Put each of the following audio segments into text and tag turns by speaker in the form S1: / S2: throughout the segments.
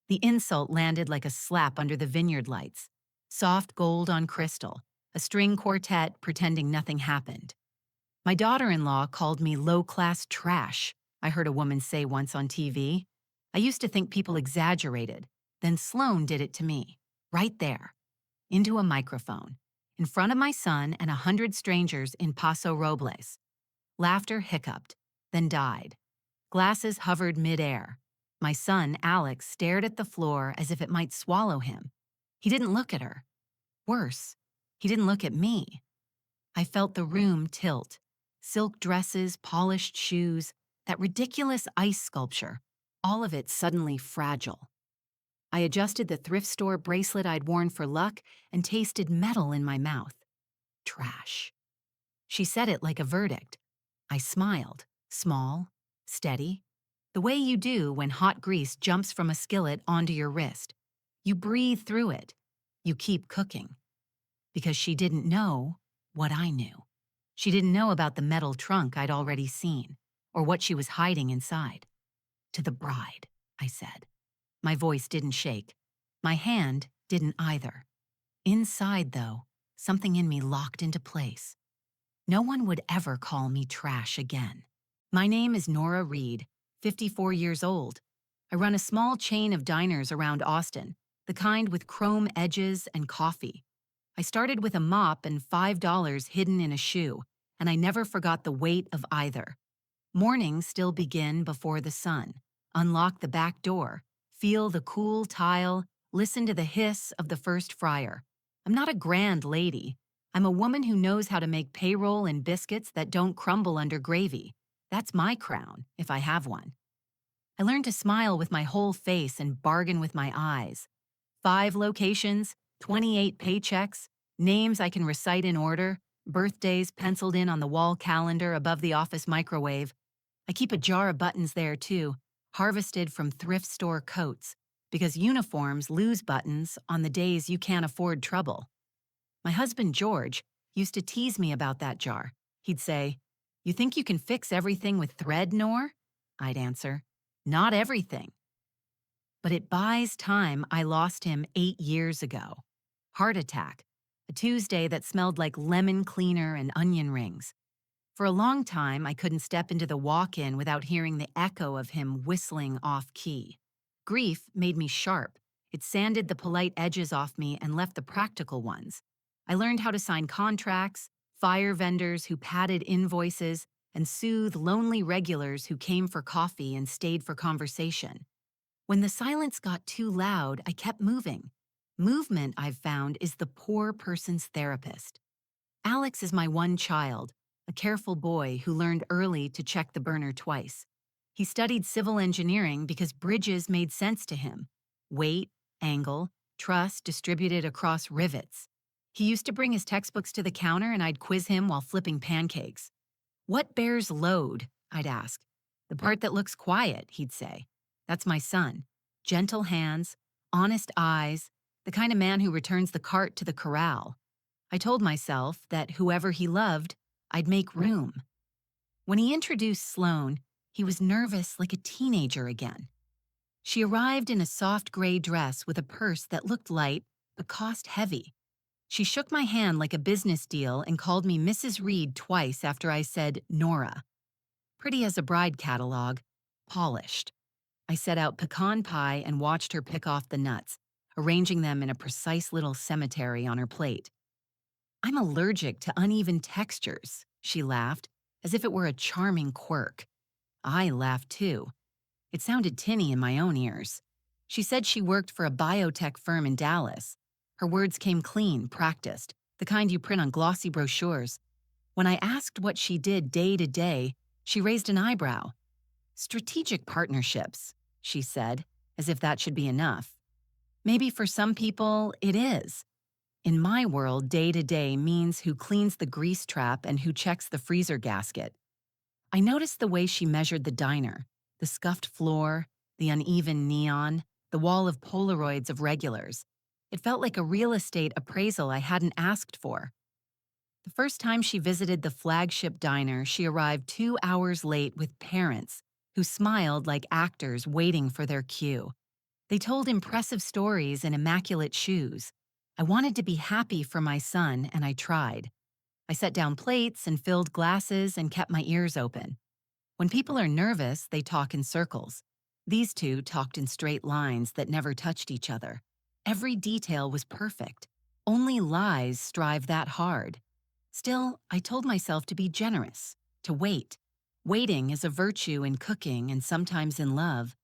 S1: The insult landed like a slap under the vineyard lights. Soft gold on crystal, a string quartet pretending nothing happened. My daughter-in-law called me low-class trash, I heard a woman say once on TV. I used to think people exaggerated. Then Sloan did it to me, right there, into a microphone, in front of my son and 100 strangers in Paso Robles. Laughter hiccuped, then died. Glasses hovered midair. My son, Alex, stared at the floor as if it might swallow him. He didn't look at her. Worse, he didn't look at me. I felt the room tilt. Silk dresses, polished shoes, that ridiculous ice sculpture, all of it suddenly fragile. I adjusted the thrift store bracelet I'd worn for luck and tasted metal in my mouth. Trash. She said it like a verdict. I smiled, small, steady, the way you do when hot grease jumps from a skillet onto your wrist. You breathe through it. You keep cooking. Because she didn't know what I knew. She didn't know about the metal trunk I'd already seen, or what she was hiding inside. To the bride, I said. My voice didn't shake. My hand didn't either. Inside, though, something in me locked into place. No one would ever call me trash again. My name is Nora Reed, 54 years old. I run a small chain of diners around Austin, the kind with chrome edges and coffee. I started with a mop and $5 hidden in a shoe, and I never forgot the weight of either. Mornings still begin before the sun. Unlock the back door, feel the cool tile, listen to the hiss of the first fryer. I'm not a grand lady. I'm a woman who knows how to make payroll and biscuits that don't crumble under gravy. That's my crown, if I have one. I learned to smile with my whole face and bargain with my eyes. 5 locations, 28 paychecks, names I can recite in order, birthdays penciled in on the wall calendar above the office microwave. I keep a jar of buttons there, too, harvested from thrift store coats, because uniforms lose buttons on the days you can't afford trouble. My husband, George, used to tease me about that jar. He'd say, "You think you can fix everything with thread, Nor?" I'd answer, "Not everything." But it buys time. I lost him 8 years ago. Heart attack, a Tuesday that smelled like lemon cleaner and onion rings. For a long time, I couldn't step into the walk-in without hearing the echo of him whistling off-key. Grief made me sharp. It sanded the polite edges off me and left the practical ones. I learned how to sign contracts, fire vendors who padded invoices, and soothe lonely regulars who came for coffee and stayed for conversation. When the silence got too loud, I kept moving. Movement, I've found, is the poor person's therapist. Alex is my one child, a careful boy who learned early to check the burner twice. He studied civil engineering because bridges made sense to him. Weight, angle, truss distributed across rivets. He used to bring his textbooks to the counter and I'd quiz him while flipping pancakes. "What bears load?" I'd ask. "The part that looks quiet," he'd say. That's my son. Gentle hands, honest eyes, the kind of man who returns the cart to the corral. I told myself that whoever he loved, I'd make room. When he introduced Sloan, he was nervous like a teenager again. She arrived in a soft gray dress with a purse that looked light but cost heavy. She shook my hand like a business deal and called me Mrs. Reed twice after I said Nora. Pretty as a bride catalog, polished. I set out pecan pie and watched her pick off the nuts, arranging them in a precise little cemetery on her plate. "I'm allergic to uneven textures," she laughed, as if it were a charming quirk. I laughed too. It sounded tinny in my own ears. She said she worked for a biotech firm in Dallas. Her words came clean, practiced, the kind you print on glossy brochures. When I asked what she did day to day, she raised an eyebrow. "Strategic partnerships," she said, as if that should be enough. Maybe for some people, it is. In my world, day to day means who cleans the grease trap and who checks the freezer gasket. I noticed the way she measured the diner, the scuffed floor, the uneven neon, the wall of Polaroids of regulars. It felt like a real estate appraisal I hadn't asked for. The first time she visited the flagship diner, she arrived 2 hours late with parents who smiled like actors waiting for their cue. They told impressive stories in immaculate shoes. I wanted to be happy for my son, and I tried. I set down plates and filled glasses and kept my ears open. When people are nervous, they talk in circles. These two talked in straight lines that never touched each other. Every detail was perfect. Only lies strive that hard. Still, I told myself to be generous, to wait. Waiting is a virtue in cooking and sometimes in love.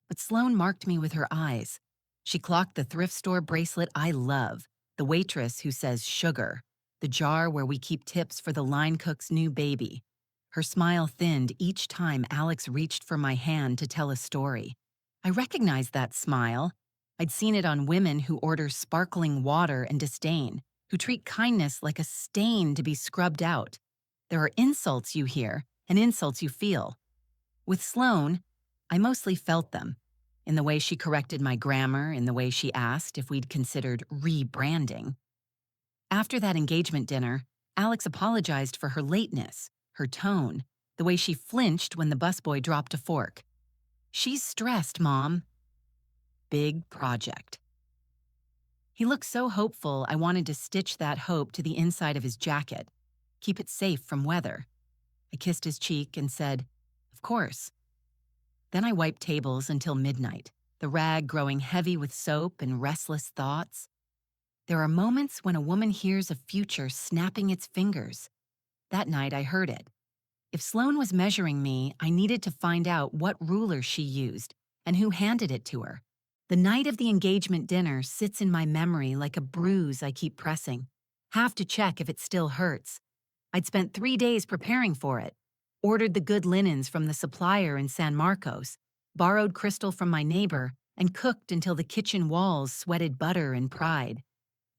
S1: But Sloane marked me with her eyes. She clocked the thrift store bracelet I love, the waitress who says sugar, the jar where we keep tips for the line cook's new baby. Her smile thinned each time Alex reached for my hand to tell a story. I recognized that smile. I'd seen it on women who order sparkling water and disdain, who treat kindness like a stain to be scrubbed out. There are insults you hear and insults you feel. With Sloane, I mostly felt them, in the way she corrected my grammar, in the way she asked if we'd considered rebranding. After that engagement dinner, Alex apologized for her lateness, her tone, the way she flinched when the busboy dropped a fork. "She's stressed, Mom." Big project. He looked so hopeful I wanted to stitch that hope to the inside of his jacket, keep it safe from weather. I kissed his cheek and said, "Of course." Then I wiped tables until midnight, the rag growing heavy with soap and restless thoughts. There are moments when a woman hears a future snapping its fingers. That night I heard it. If Sloane was measuring me, I needed to find out what ruler she used and who handed it to her. The night of the engagement dinner sits in my memory like a bruise I keep pressing. Have to check if it still hurts. I'd spent 3 days preparing for it. Ordered the good linens from the supplier in San Marcos, borrowed crystal from my neighbor, and cooked until the kitchen walls sweated butter and pride.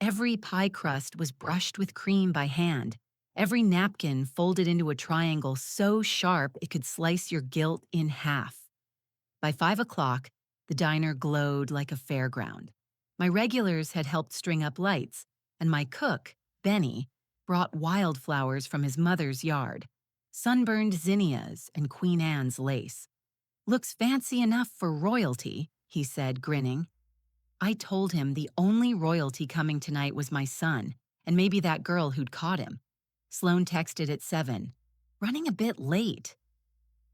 S1: Every pie crust was brushed with cream by hand. Every napkin folded into a triangle so sharp it could slice your guilt in half. By 5 o'clock, the diner glowed like a fairground. My regulars had helped string up lights, and my cook, Benny, brought wildflowers from his mother's yard. Sunburned zinnias and Queen Anne's lace. "Looks fancy enough for royalty," he said, grinning. I told him the only royalty coming tonight was my son, and maybe that girl who'd caught him. Sloane texted at 7, "Running a bit late."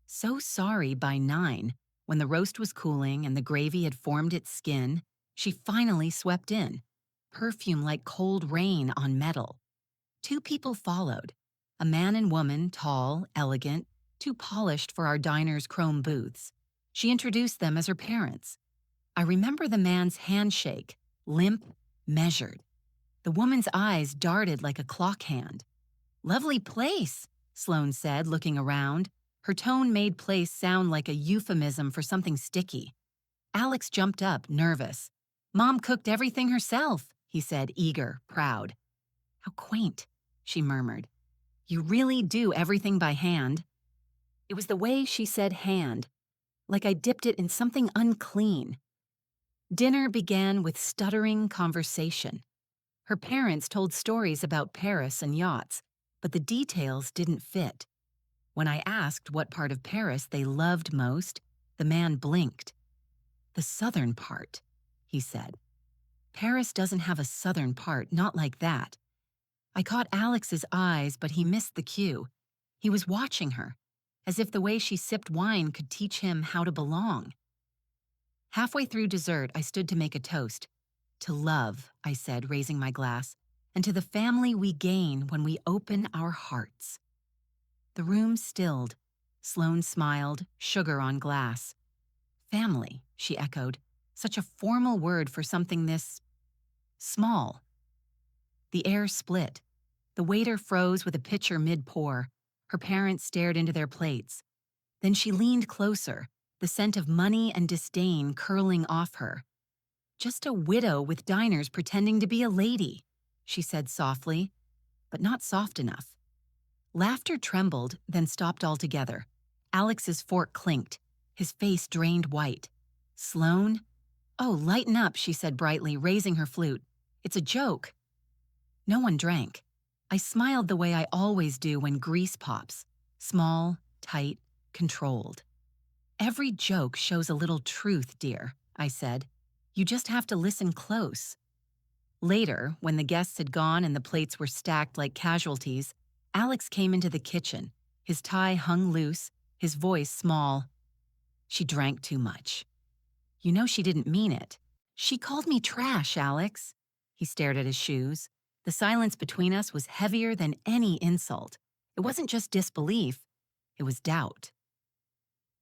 S1: So sorry by 9, when the roast was cooling and the gravy had formed its skin, she finally swept in, perfume like cold rain on metal. 2 people followed. A man and woman, tall, elegant, too polished for our diner's chrome booths. She introduced them as her parents. I remember the man's handshake, limp, measured. The woman's eyes darted like a clock hand. "Lovely place," Sloane said, looking around. Her tone made place sound like a euphemism for something sticky. Alex jumped up, nervous. "Mom cooked everything herself," he said, eager, proud. "How quaint," she murmured. "You really do everything by hand." It was the way she said hand, like I dipped it in something unclean. Dinner began with stuttering conversation. Her parents told stories about Paris and yachts, but the details didn't fit. When I asked what part of Paris they loved most, the man blinked. "The southern part," he said. "Paris doesn't have a southern part, not like that." I caught Alex's eyes, but he missed the cue. He was watching her, as if the way she sipped wine could teach him how to belong. Halfway through dessert, I stood to make a toast. "To love," I said, raising my glass, "and to the family we gain when we open our hearts." The room stilled. Sloane smiled, sugar on glass. "Family," she echoed, such a formal word for something this small. The air split. The waiter froze with a pitcher mid-pour. Her parents stared into their plates. Then she leaned closer, the scent of money and disdain curling off her. "Just a widow with diners pretending to be a lady," she said softly, but not soft enough. Laughter trembled, then stopped altogether. Alex's fork clinked. His face drained white. "Sloane?" "Oh, lighten up," she said brightly, raising her flute. "It's a joke." No one drank. I smiled the way I always do when grease pops. Small, tight, controlled. "Every joke shows a little truth, dear," I said. You just have to listen close. Later, when the guests had gone and the plates were stacked like casualties, Alex came into the kitchen, his tie hung loose, his voice small. She drank too much. You know she didn't mean it. She called me trash, Alex. He stared at his shoes. The silence between us was heavier than any insult. It wasn't just disbelief, it was doubt.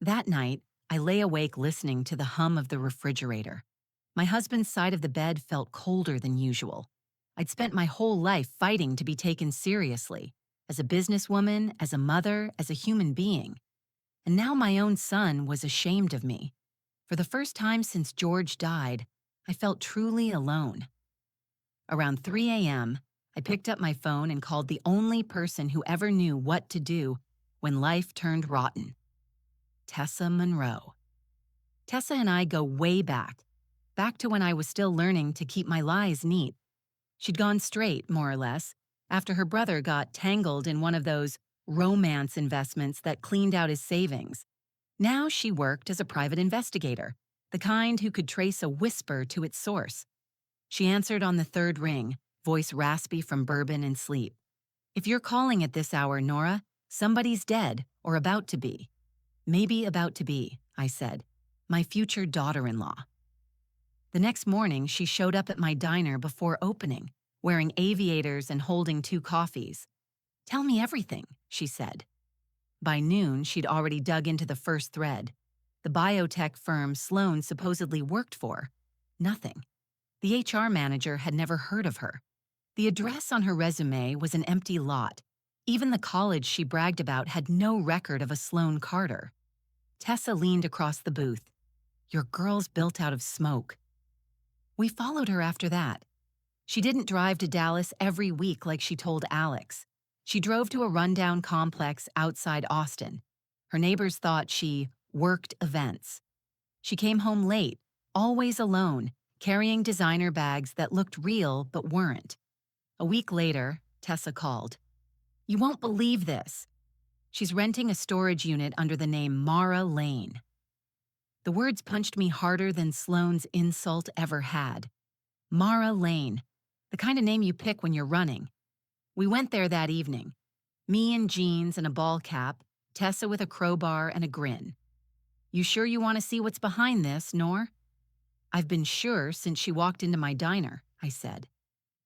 S1: That night, I lay awake listening to the hum of the refrigerator. My husband's side of the bed felt colder than usual. I'd spent my whole life fighting to be taken seriously, as a businesswoman, as a mother, as a human being. And now my own son was ashamed of me. For the first time since George died, I felt truly alone. Around 3 a.m., I picked up my phone and called the only person who ever knew what to do when life turned rotten. Tessa Monroe. Tessa and I go way back to when I was still learning to keep my lies neat. She'd gone straight, more or less, after her brother got tangled in one of those romance investments that cleaned out his savings. Now she worked as a private investigator, the kind who could trace a whisper to its source. She answered on the third ring, voice raspy from bourbon and sleep. "If you're calling at this hour, Nora, somebody's dead or about to be." "Maybe about to be," I said. "My future daughter-in-law." The next morning, she showed up at my diner before opening, wearing aviators and holding 2 coffees. "Tell me everything," she said. By noon, she'd already dug into the first thread. The biotech firm Sloan supposedly worked for. Nothing. The HR manager had never heard of her. The address on her resume was an empty lot. Even the college she bragged about had no record of a Sloan Carter. Tessa leaned across the booth. "Your girl's built out of smoke." We followed her after that. She didn't drive to Dallas every week like she told Alex. She drove to a rundown complex outside Austin. Her neighbors thought she worked events. She came home late, always alone, carrying designer bags that looked real but weren't. A week later, Tessa called. "You won't believe this. She's renting a storage unit under the name Mara Lane." The words punched me harder than Sloane's insult ever had. Mara Lane, the kind of name you pick when you're running. We went there that evening. Me in jeans and a ball cap, Tessa with a crowbar and a grin. "You sure you want to see what's behind this, Nor?" "I've been sure since she walked into my diner," I said.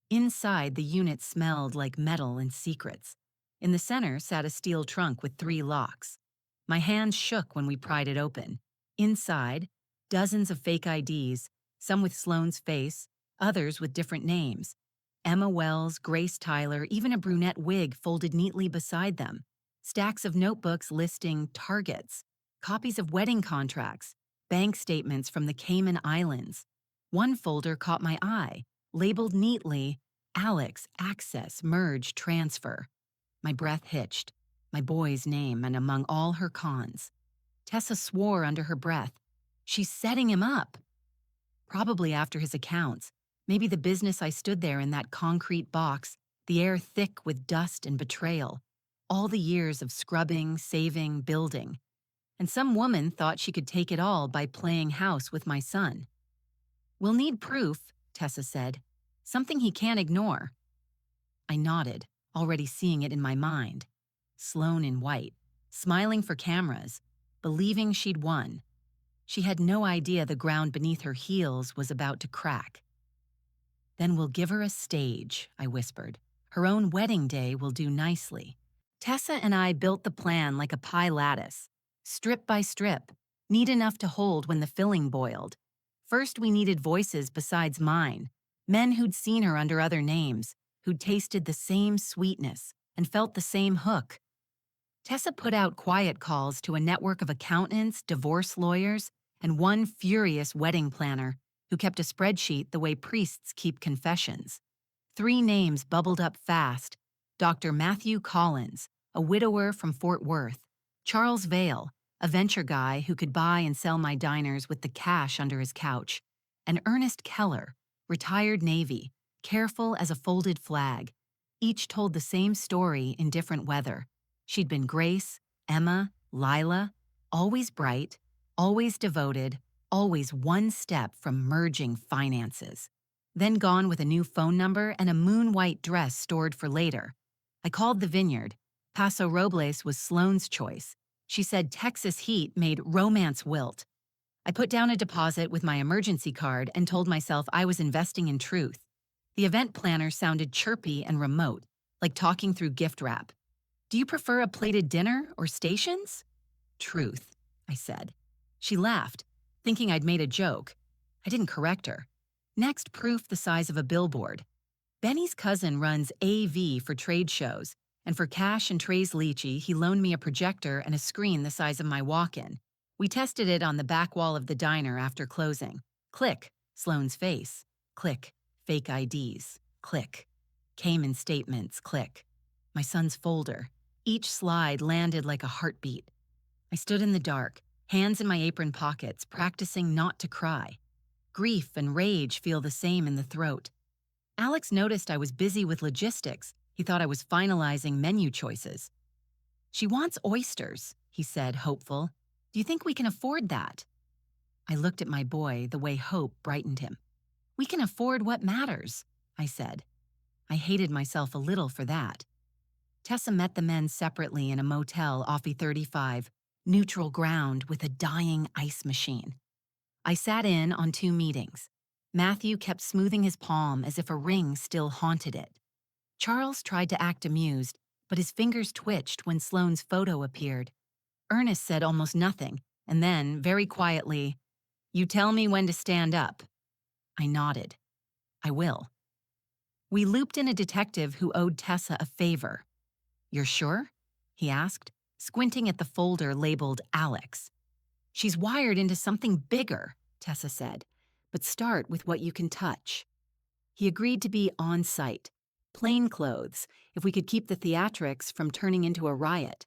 S1: Inside, the unit smelled like metal and secrets. In the center sat a steel trunk with 3 locks. My hands shook when we pried it open. Inside, dozens of fake IDs, some with Sloane's face, others with different names. Emma Wells, Grace Tyler, even a brunette wig folded neatly beside them. Stacks of notebooks listing targets, copies of wedding contracts, bank statements from the Cayman Islands. One folder caught my eye, labeled neatly, "Alex, Access, Merge, Transfer." My breath hitched, my boy's name, and among all her cons. Tessa swore under her breath. "She's setting him up." Probably after his accounts, maybe the business I stood there in that concrete box, the air thick with dust and betrayal. All the years of scrubbing, saving, building. And some woman thought she could take it all by playing house with my son. "We'll need proof," Tessa said. "Something he can't ignore." I nodded, already seeing it in my mind. Sloane in white, smiling for cameras, believing she'd won. She had no idea the ground beneath her heels was about to crack. "Then we'll give her a stage," I whispered. "Her own wedding day will do nicely." Tessa and I built the plan like a pie lattice, strip by strip, neat enough to hold when the filling boiled. First, we needed voices besides mine, men who'd seen her under other names, who'd tasted the same sweetness and felt the same hook. Tessa put out quiet calls to a network of accountants, divorce lawyers, and one furious wedding planner who kept a spreadsheet the way priests keep confessions. 3 names bubbled up fast: Dr. Matthew Collins, a widower from Fort Worth; Charles Vale, a venture guy who could buy and sell my diners with the cash under his couch; and Ernest Keller, retired Navy, careful as a folded flag. Each told the same story in different weather. She'd been Grace, Emma, Lila, always bright, always devoted, always one step from merging finances. Then gone with a new phone number and a moon-white dress stored for later. I called the vineyard. Paso Robles was Sloane's choice. She said Texas heat made romance wilt. I put down a deposit with my emergency card and told myself I was investing in truth. The event planner sounded chirpy and remote, like talking through gift wrap. Do you prefer a plated dinner or stations? Truth, I said. She laughed, thinking I'd made a joke. I didn't correct her. Next, proof the size of a billboard. Benny's cousin runs AV for trade shows, and for cash and Trey's lychee, he loaned me a projector and a screen the size of my walk-in. We tested it on the back wall of the diner after closing. Click, Sloane's face. Click, fake IDs. Click, Cayman statements. Click. My son's folder. Each slide landed like a heartbeat. I stood in the dark, hands in my apron pockets, practicing not to cry. Grief and rage feel the same in the throat. Alex noticed I was busy with logistics. He thought I was finalizing menu choices. She wants oysters, he said, hopeful. Do you think we can afford that? I looked at my boy the way hope brightened him. We can afford what matters, I said. I hated myself a little for that. Tessa met the men separately in a motel off E35, neutral ground with a dying ice machine. I sat in on 2 meetings. Matthew kept smoothing his palm as if a ring still haunted it. Charles tried to act amused, but his fingers twitched when Sloane's photo appeared. Ernest said almost nothing, and then, very quietly, "You tell me when to stand up." I nodded. I will. We looped in a detective who owed Tessa a favor. You're sure? He asked, squinting at the folder labeled Alex. She's wired into something bigger, Tessa said, but start with what you can touch. He agreed to be on site, plain clothes, if we could keep the theatrics from turning into a riot.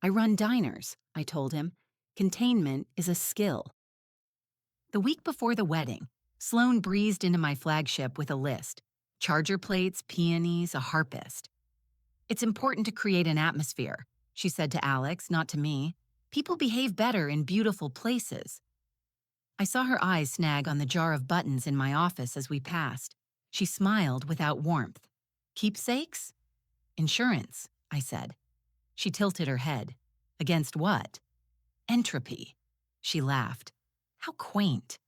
S1: I run diners, I told him. Containment is a skill. The week before the wedding, Sloane breezed into my flagship with a list. Charger plates, peonies, a harpist. It's important to create an atmosphere, she said to Alex, not to me. People behave better in beautiful places. I saw her eyes snag on the jar of buttons in my office as we passed. She smiled without warmth. Keepsakes? Insurance, I said. She tilted her head. Against what? Entropy. She laughed. How quaint.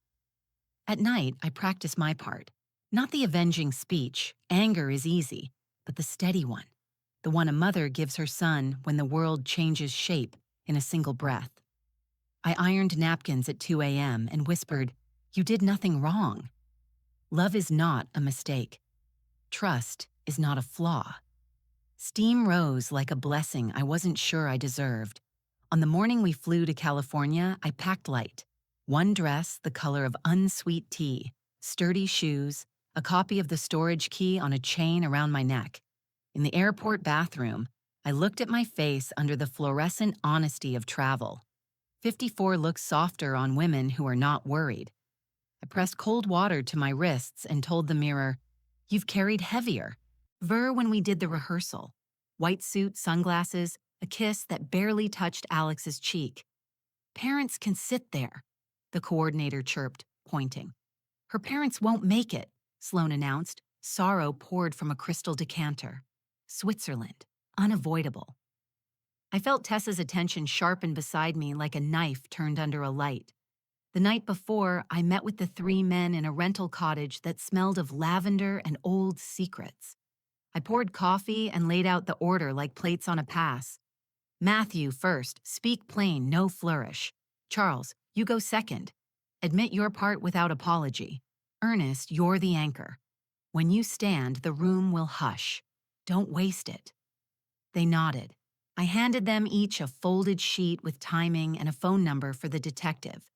S1: At night, I practice my part. Not the avenging speech, anger is easy, but the steady one. The one a mother gives her son when the world changes shape in a single breath. I ironed napkins at 2 a.m. and whispered, "You did nothing wrong." Love is not a mistake. Trust is not a flaw. Steam rose like a blessing I wasn't sure I deserved. On the morning we flew to California, I packed light. One dress the color of unsweet tea, sturdy shoes, a copy of the storage key on a chain around my neck. In the airport bathroom, I looked at my face under the fluorescent honesty of travel. 54 looks softer on women who are not worried. I pressed cold water to my wrists and told the mirror, "You've carried heavier." When we did the rehearsal. White suit, sunglasses, a kiss that barely touched Alex's cheek. "Parents can sit there," the coordinator chirped, pointing. "Her parents won't make it," Sloane announced. Sorrow poured from a crystal decanter. Switzerland, unavoidable. I felt Tessa's attention sharpen beside me like a knife turned under a light. The night before, I met with the 3 men in a rental cottage that smelled of lavender and old secrets. I poured coffee and laid out the order like plates on a pass. Matthew first, speak plain, no flourish. Charles, you go second. Admit your part without apology. Ernest, you're the anchor. When you stand, the room will hush. Don't waste it. They nodded. I handed them each a folded sheet with timing and a phone number for the detective.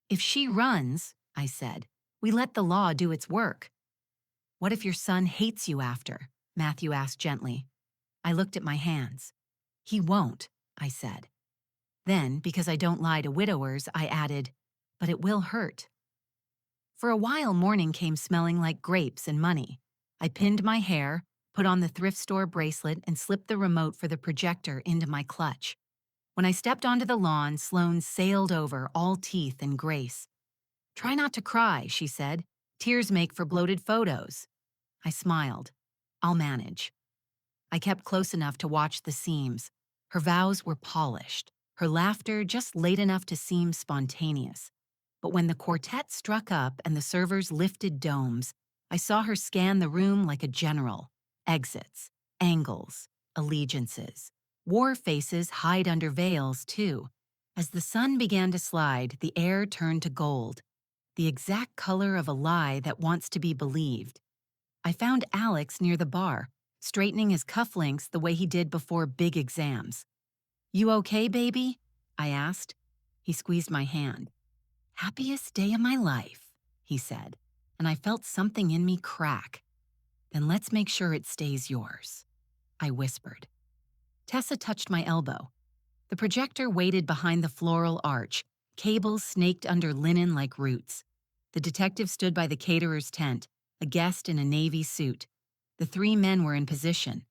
S1: If she runs, I said, we let the law do its work. What if your son hates you after? Matthew asked gently. I looked at my hands. He won't, I said. Then, because I don't lie to widowers, I added, but it will hurt. For a while, morning came smelling like grapes and money. I pinned my hair, put on the thrift store bracelet, and slipped the remote for the projector into my clutch. When I stepped onto the lawn, Sloane sailed over, all teeth and grace. Try not to cry, she said. Tears make for bloated photos. I smiled. I'll manage. I kept close enough to watch the seams. Her vows were polished, her laughter just late enough to seem spontaneous. But when the quartet struck up and the servers lifted domes, I saw her scan the room like a general. Exits, angles, allegiances. War faces hide under veils, too. As the sun began to slide, the air turned to gold, the exact color of a lie that wants to be believed. I found Alex near the bar, straightening his cufflinks the way he did before big exams. "You okay, baby?" I asked. He squeezed my hand. "Happiest day of my life," he said, and I felt something in me crack. "Then let's make sure it stays yours," I whispered. Tessa touched my elbow. The projector waited behind the floral arch, cables snaked under linen like roots. The detective stood by the caterer's tent, a guest in a navy suit. The three men were in position.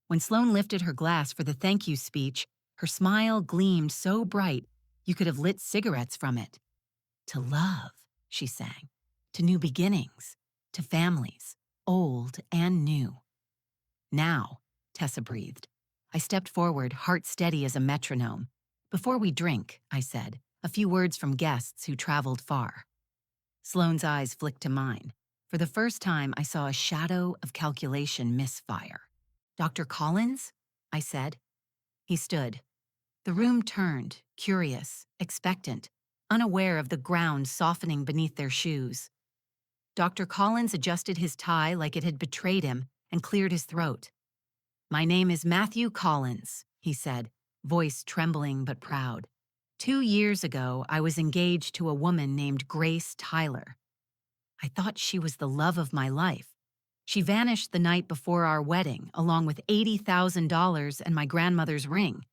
S1: When Sloane lifted her glass for the thank you speech, her smile gleamed so bright you could have lit cigarettes from it. "To love," she sang, "to new beginnings, to families, old and new." "Now," Tessa breathed. I stepped forward, heart steady as a metronome. "Before we drink," I said, a few words from guests who traveled far. Sloane's eyes flicked to mine. For the first time, I saw a shadow of calculation misfire. "Dr. Collins?" I said. He stood. The room turned, curious, expectant, unaware of the ground softening beneath their shoes. Dr. Collins adjusted his tie like it had betrayed him and cleared his throat. "My name is Matthew Collins," he said, voice trembling but proud. 2 years ago, I was engaged to a woman named Grace Tyler. I thought she was the love of my life. She vanished the night before our wedding, along with $80,000 and my grandmother's ring.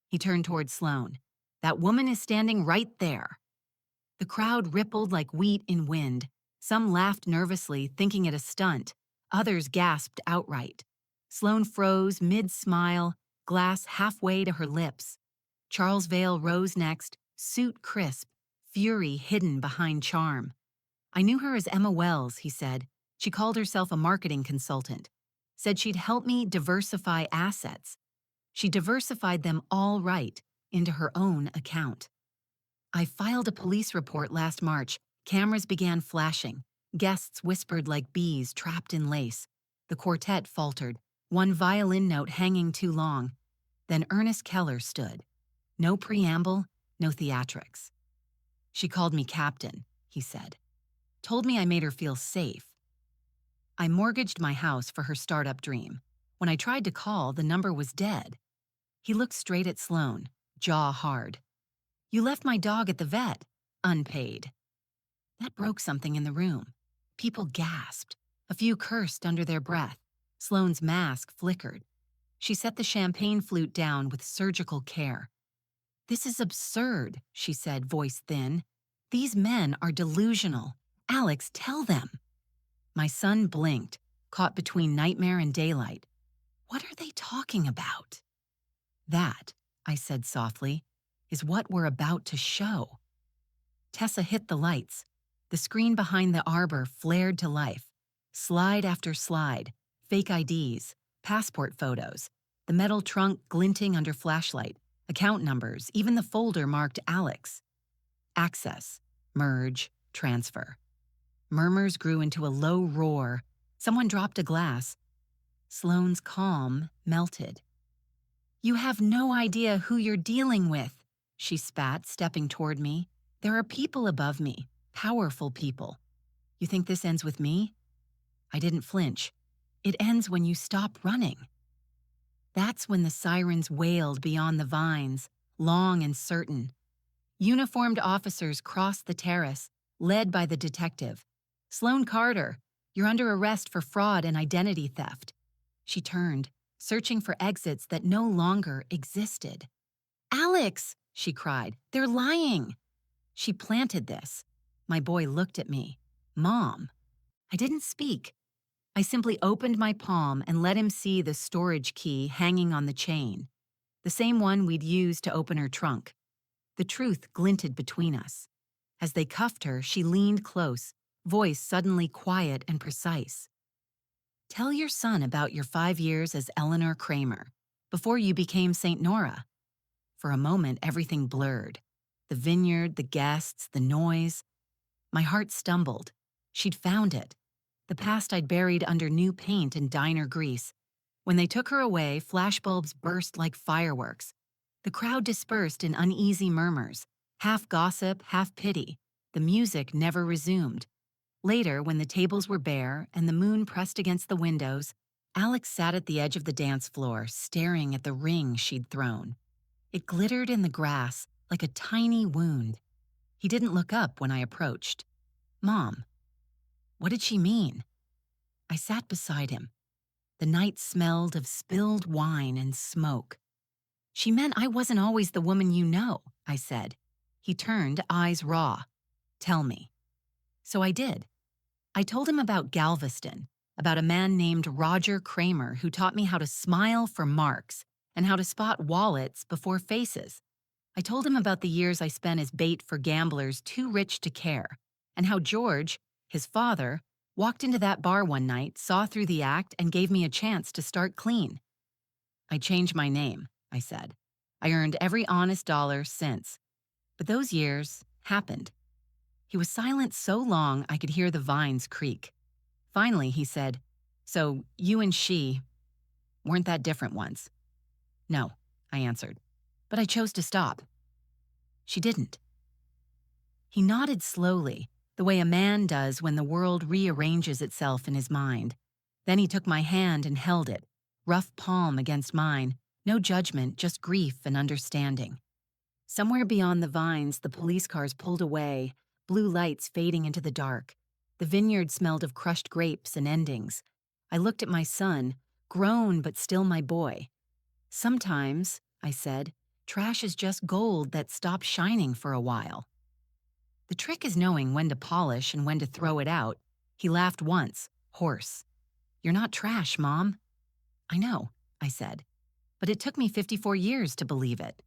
S1: He turned toward Sloane. "That woman is standing right there." The crowd rippled like wheat in wind. Some laughed nervously, thinking it a stunt. Others gasped outright. Sloane froze mid-smile, glass halfway to her lips. Charles Vale rose next, suit crisp, fury hidden behind charm. "I knew her as Emma Wells," he said. "She called herself a marketing consultant. Said she'd help me diversify assets. She diversified them all right into her own account. I filed a police report last March. Cameras began flashing. Guests whispered like bees trapped in lace. The quartet faltered, one violin note hanging too long. Then Ernest Keller stood. No preamble, no theatrics. She called me captain," he said. "Told me I made her feel safe. I mortgaged my house for her startup dream. When I tried to call, the number was dead." He looked straight at Sloane, jaw hard. "You left my dog at the vet, unpaid." That broke something in the room. People gasped. A few cursed under their breath. Sloane's mask flickered. She set the champagne flute down with surgical care. "This is absurd," she said, voice thin. "These men are delusional. Alex, tell them." My son blinked, caught between nightmare and daylight. "What are they talking about?" "That," I said softly, "is what we're about to show." Tessa hit the lights. The screen behind the arbor flared to life. Slide after slide, fake IDs, passport photos, the metal trunk glinting under flashlight, account numbers, even the folder marked Alex. Access, merge, transfer. Murmurs grew into a low roar. Someone dropped a glass. Sloane's calm melted. "You have no idea who you're dealing with," she spat, stepping toward me. "There are people above me, powerful people. You think this ends with me?" I didn't flinch. "It ends when you stop running." That's when the sirens wailed beyond the vines, long and certain. Uniformed officers crossed the terrace, led by the detective. "Sloane Carter, you're under arrest for fraud and identity theft." She turned, searching for exits that no longer existed. "Alex!" she cried. "They're lying!" She planted this. My boy looked at me. "Mom." I didn't speak. I simply opened my palm and let him see the storage key hanging on the chain, the same one we'd used to open her trunk. The truth glinted between us. As they cuffed her, she leaned close, voice suddenly quiet and precise. Tell your son about your 5 years as Eleanor Kramer, before you became St. Nora. For a moment, everything blurred. The vineyard, the guests, the noise. My heart stumbled. She'd found it. The past I'd buried under new paint and diner grease. When they took her away, flashbulbs burst like fireworks. The crowd dispersed in uneasy murmurs, half gossip, half pity. The music never resumed. Later, when the tables were bare and the moon pressed against the windows, Alex sat at the edge of the dance floor, staring at the ring she'd thrown. It glittered in the grass like a tiny wound. He didn't look up when I approached. Mom, what did she mean? I sat beside him. The night smelled of spilled wine and smoke. She meant I wasn't always the woman you know, I said. He turned, eyes raw. Tell me. So I did. I told him about Galveston, about a man named Roger Kramer who taught me how to smile for marks and how to spot wallets before faces. I told him about the years I spent as bait for gamblers too rich to care, and how George, his father, walked into that bar one night, saw through the act, and gave me a chance to start clean. I changed my name, I said. I earned every honest dollar since. But those years happened. He was silent so long I could hear the vines creak. Finally, he said, So you and she weren't that different once? No, I answered, but I chose to stop. She didn't. He nodded slowly, the way a man does when the world rearranges itself in his mind. Then he took my hand and held it, rough palm against mine, no judgment, just grief and understanding. Somewhere beyond the vines, the police cars pulled away, blue lights fading into the dark. The vineyard smelled of crushed grapes and endings. I looked at my son, grown but still my boy. Sometimes, I said, trash is just gold that stops shining for a while. The trick is knowing when to polish and when to throw it out. He laughed once, hoarse. You're not trash, Mom. I know, I said, but it took me 54 years to believe it.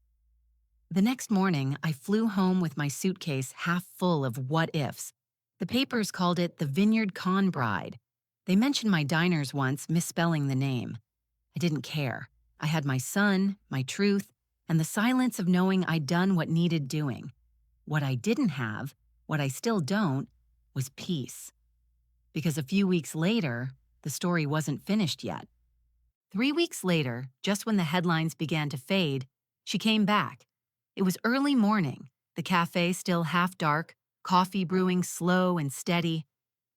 S1: The next morning, I flew home with my suitcase half full of what-ifs. The papers called it the Vineyard Con Bride. They mentioned my diners once, misspelling the name. I didn't care. I had my son, my truth, and the silence of knowing I'd done what needed doing. What I didn't have, what I still don't, was peace. Because a few weeks later, the story wasn't finished yet. 3 weeks later, just when the headlines began to fade, she came back. It was early morning, the cafe still half dark, coffee brewing slow and steady.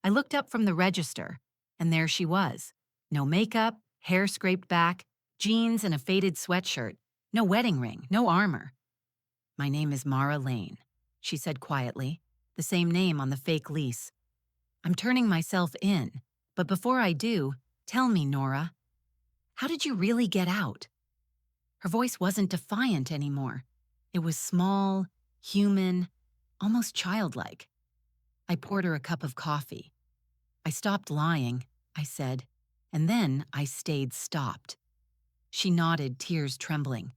S1: I looked up from the register, and there she was. No makeup, hair scraped back, jeans and a faded sweatshirt, no wedding ring, no armor. My name is Mara Lane, she said quietly, the same name on the fake lease. I'm turning myself in, but before I do, tell me, Nora, how did you really get out? Her voice wasn't defiant anymore. It was small, human, almost childlike. I poured her a cup of coffee. I stopped lying, I said, and then I stayed stopped. She nodded, tears trembling.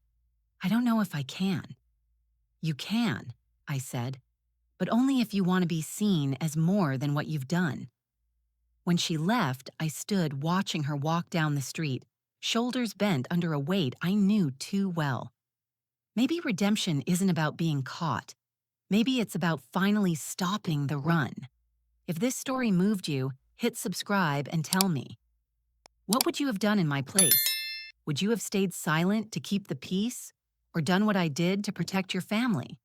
S1: I don't know if I can. You can, I said, but only if you want to be seen as more than what you've done. When she left, I stood watching her walk down the street, shoulders bent under a weight I knew too well. Maybe redemption isn't about being caught. Maybe it's about finally stopping the run. If this story moved you, hit subscribe and tell me. What would you have done in my place? Would you have stayed silent to keep the peace, or done what I did to protect your family?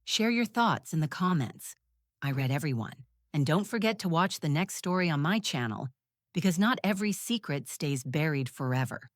S1: Share your thoughts in the comments. I read everyone. And don't forget to watch the next story on my channel, because not every secret stays buried forever.